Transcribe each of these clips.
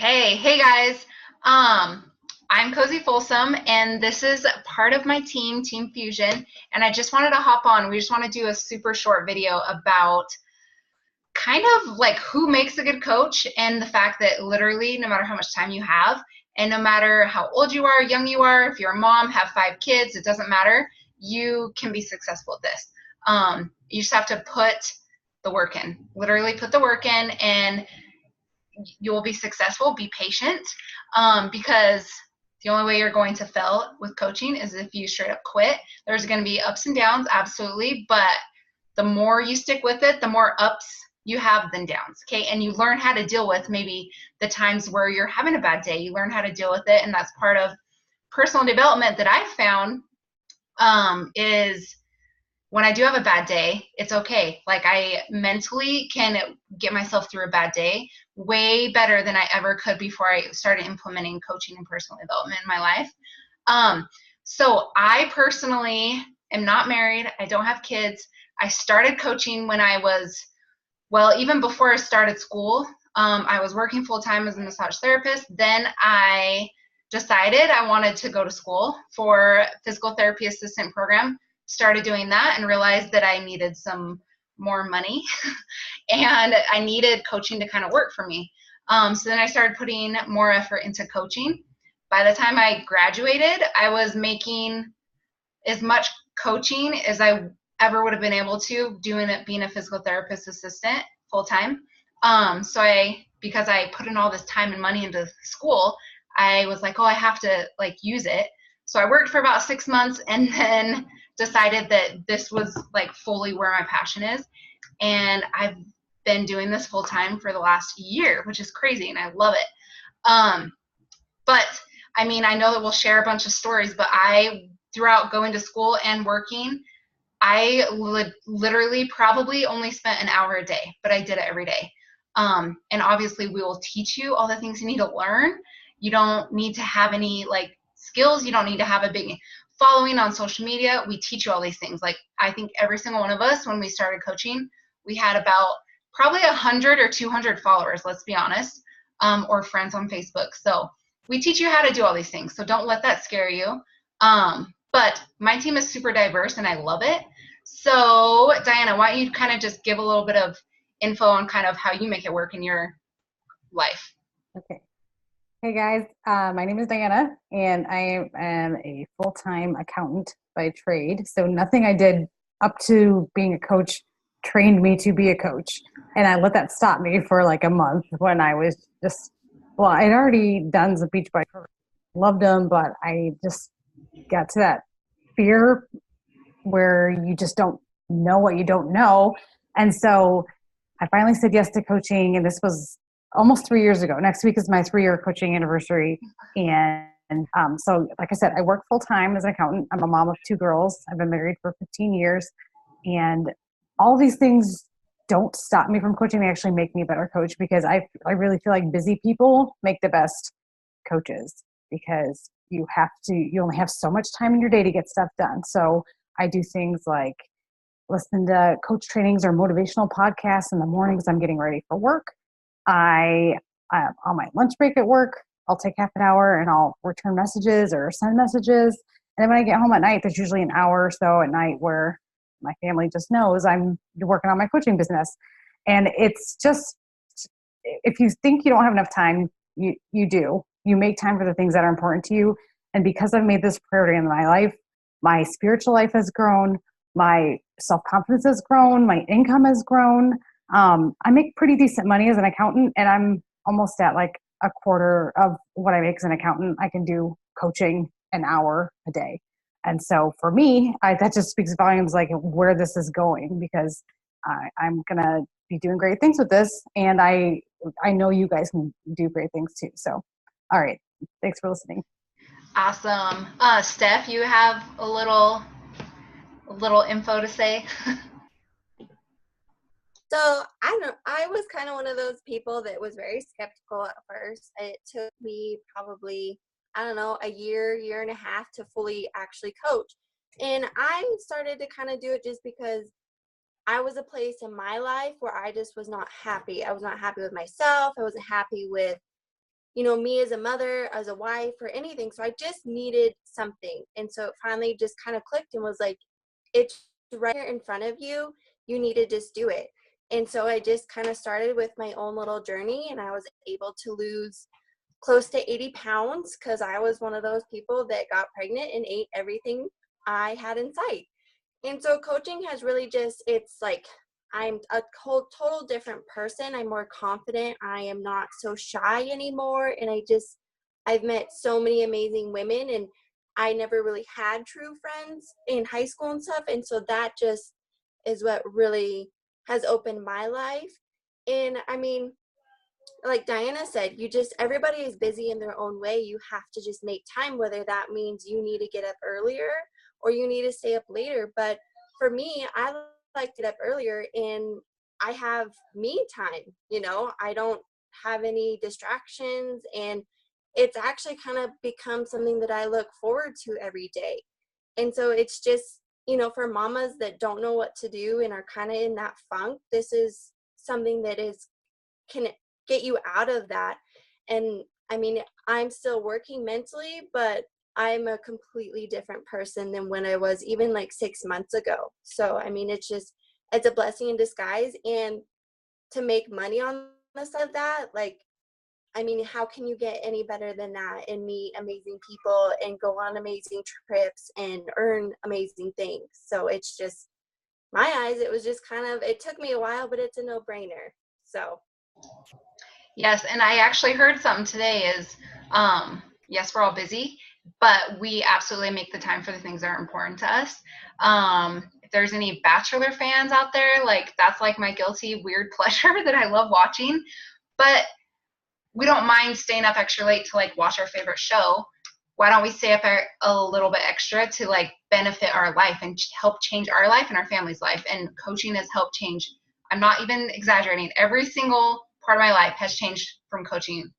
Hey guys. I'm Cozy Folsom, and this is part of my team, Team Fusion. And I just wanted to hop on. We just want to do a super short video about kind of like who makes a good coach and the fact that literally no matter how much time you have, and no matter how old you are, young you are, if you're a mom, have 5 kids, it doesn't matter. You can be successful at this. You just have to put the work in. Literally put the work in, and you will be successful. Be patient, because the only way you're going to fail with coaching is if you straight up quit. There's going to be ups and downs, absolutely, but the more you stick with it, the more ups you have than downs. Okay, and you learn how to deal with maybe the times where you're having a bad day. You learn how to deal with it, and that's part of personal development that I've found, is when I do have a bad day, it's okay. Like, I mentally can get myself through a bad day way better than I ever could before I started implementing coaching and personal development in my life. So I personally am not married. I don't have kids. I started coaching when I was, well, even before I started school. I was working full time as a massage therapist. Then I decided I wanted to go to school for physical therapy assistant program. Started doing that and realized that I needed some more money and I needed coaching to kind of work for me. So then I started putting more effort into coaching. By the time I graduated, I was making as much coaching as I ever would have been able to doing it, being a physical therapist assistant full time. Because I put in all this time and money into school, I was like, oh, I have to like use it. So I worked for about 6 months and then decided that this was like fully where my passion is. And I've been doing this full time for the last year, which is crazy, and I love it. But I mean, I know that we'll share a bunch of stories, but throughout going to school and working, I literally probably only spent an hour a day, but I did it every day. And obviously, we will teach you all the things you need to learn. You don't need to have any like skills. You don't need to have a big following on social media. We teach you all these things. Like, I think every single one of us, when we started coaching, we had about probably 100 or 200 followers, let's be honest, or friends on Facebook. So we teach you how to do all these things. So don't let that scare you. But my team is super diverse and I love it. So Diana, why don't you kind of just give a little bit of info on kind of how you make it work in your life? Okay. Hey guys, my name is Diana, and I am a full-time accountant by trade. So nothing I did up to being a coach trained me to be a coach. And I let that stop me for like a month when I was just, well, I'd already done the beach bike program, loved them, but I just got to that fear where you just don't know what you don't know. And so I finally said yes to coaching, and this was almost 3 years ago. Next week is my 3-year coaching anniversary. And so, like I said, I work full time as an accountant. I'm a mom of 2 girls. I've been married for 15 years. And all these things don't stop me from coaching. They actually make me a better coach because I really feel like busy people make the best coaches because you only have so much time in your day to get stuff done. So I do things like listen to coach trainings or motivational podcasts in the mornings I'm getting ready for work. I on my lunch break at work, I'll take half an hour and I'll return messages or send messages. And then when I get home at night, there's usually an hour or so at night where my family just knows I'm working on my coaching business. And it's just, if you think you don't have enough time, you do. You make time for the things that are important to you. And because I've made this priority in my life, my spiritual life has grown, my self-confidence has grown, my income has grown. I make pretty decent money as an accountant, and I'm almost at like a quarter of what I make as an accountant. I can do coaching an hour a day. And so for me, that just speaks volumes like where this is going, because I'm going to be doing great things with this. And I know you guys can do great things too. So, all right. Thanks for listening. Awesome. Steph, you have a little info to say? So I don't. I was kind of one of those people that was very skeptical at first. It took me probably, I don't know, a year and a half to fully actually coach. And I started to kind of do it just because I was a place in my life where I just was not happy. I was not happy with myself. I wasn't happy with you know, me as a mother, as a wife, or anything. So I just needed something. And so it finally just kind of clicked and was like, it's right here in front of you. You need to just do it. And so I just kind of started with my own little journey, and I was able to lose close to 80 pounds because I was one of those people that got pregnant and ate everything I had in sight. And so coaching has really just, it's like I'm a whole total different person. I'm more confident. I am not so shy anymore. And I've met so many amazing women, and I never really had true friends in high school and stuff. And so that just is what really has opened my life. And I mean, like Diana said, everybody is busy in their own way. You have to just make time, whether that means you need to get up earlier or you need to stay up later. But for me, I like to get up earlier, and I have me time, you know, I don't have any distractions, and it's actually kind of become something that I look forward to every day. And so it's just, you know, for mamas that don't know what to do and are kind of in that funk, this is something that can get you out of that. And I mean, I'm still working mentally, but I'm a completely different person than when I was even like 6 months ago. So I mean, it's a blessing in disguise. And to make money on the side of that, like, I mean, how can you get any better than that and meet amazing people and go on amazing trips and earn amazing things? So it's just, my eyes, it was just kind of, it took me a while, but it's a no-brainer. So Yes, and I actually heard something today is, yes, we're all busy, but we absolutely make the time for the things that are important to us. If there's any Bachelor fans out there, like that's like my guilty weird pleasure that I love watching. But we don't mind staying up extra late to like watch our favorite show. Why don't we stay up a little bit extra to like benefit our life and help change our life and our family's life? And coaching has helped change. I'm not even exaggerating. Every single part of my life has changed from coaching.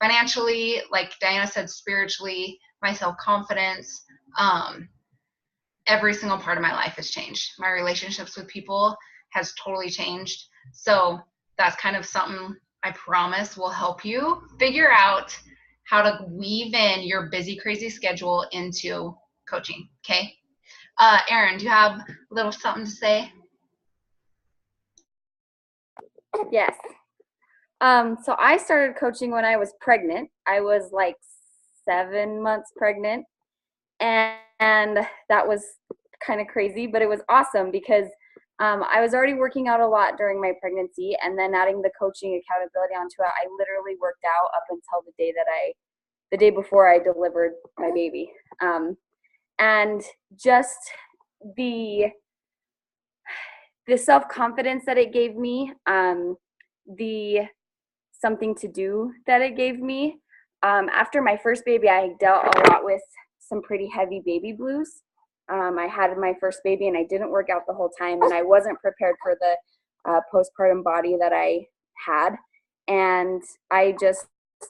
Financially, like Diana said, spiritually, my self-confidence, every single part of my life has changed. My relationships with people has totally changed. So that's kind of something I promise will help you figure out how to weave in your busy, crazy schedule into coaching. Okay. Erin, do you have a little something to say? Yes. So I started coaching when I was pregnant. I was like 7 months pregnant, and that was kind of crazy, but it was awesome because I was already working out a lot during my pregnancy, and then adding the coaching accountability onto it, I literally worked out up until the day before I delivered my baby. And just the self-confidence that it gave me, the something to do that it gave me. After my first baby, I dealt a lot with some pretty heavy baby blues. I had my first baby and I didn't work out the whole time, and I wasn't prepared for the postpartum body that I had. And I just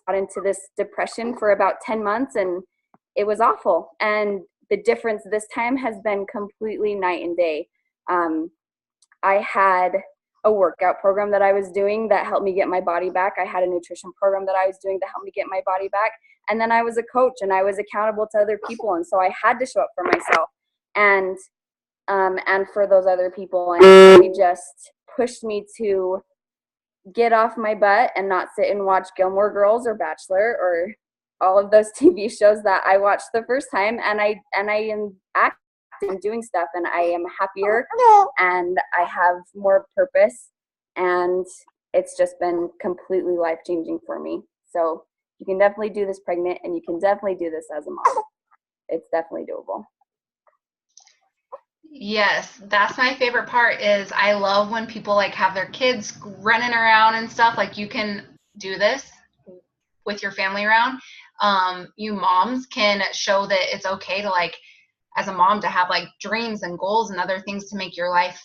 got into this depression for about 10 months, and it was awful. And the difference this time has been completely night and day. I had a workout program that I was doing that helped me get my body back. I had a nutrition program that I was doing to help me get my body back. And then I was a coach, and I was accountable to other people. And so I had to show up for myself and for those other people. And it really just pushed me to get off my butt and not sit and watch Gilmore Girls or Bachelor or all of those TV shows that I watched the first time. And I am acting and doing stuff, and I am happier, and I have more purpose, and it's just been completely life-changing for me. So you can definitely do this pregnant, and you can definitely do this as a mom. It's definitely doable. Yes, that's my favorite part. Is I love when people like have their kids running around and stuff. Like, you can do this with your family around. You moms can show that it's okay to, like, as a mom, to have like dreams and goals and other things to make your life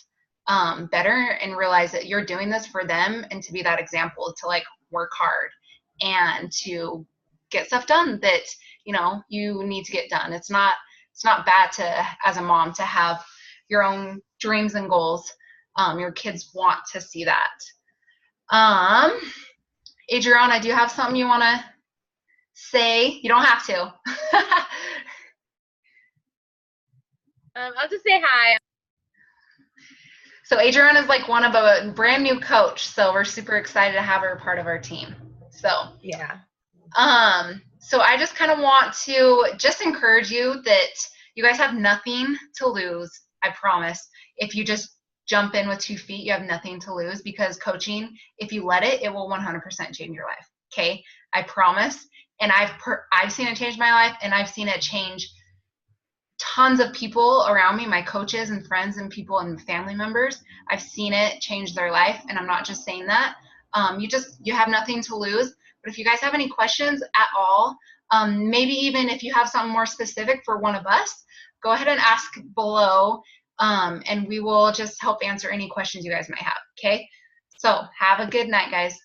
better, and realize that you're doing this for them, and to be that example, to like work hard and to get stuff done that, you know, you need to get done. It's not bad to, as a mom, to have your own dreams and goals. Your kids want to see that. Adriana, do you have something you want to say, you don't have to. I'll just say hi. So Adriana is like one of a brand new coach, so we're super excited to have her part of our team. So Yeah. so I just kind of want to just encourage you that you guys have nothing to lose. I promise. If you just jump in with 2 feet, you have nothing to lose, because coaching, if you let it, it will 100% change your life. Okay, I promise. And I've seen it change my life, and I've seen it change tons of people around me, my coaches and friends and people and family members. I've seen it change their life, and I'm not just saying that. You have nothing to lose. But if you guys have any questions at all, maybe even if you have something more specific for one of us, go ahead and ask below, and we will just help answer any questions you guys might have. Okay, so have a good night, guys.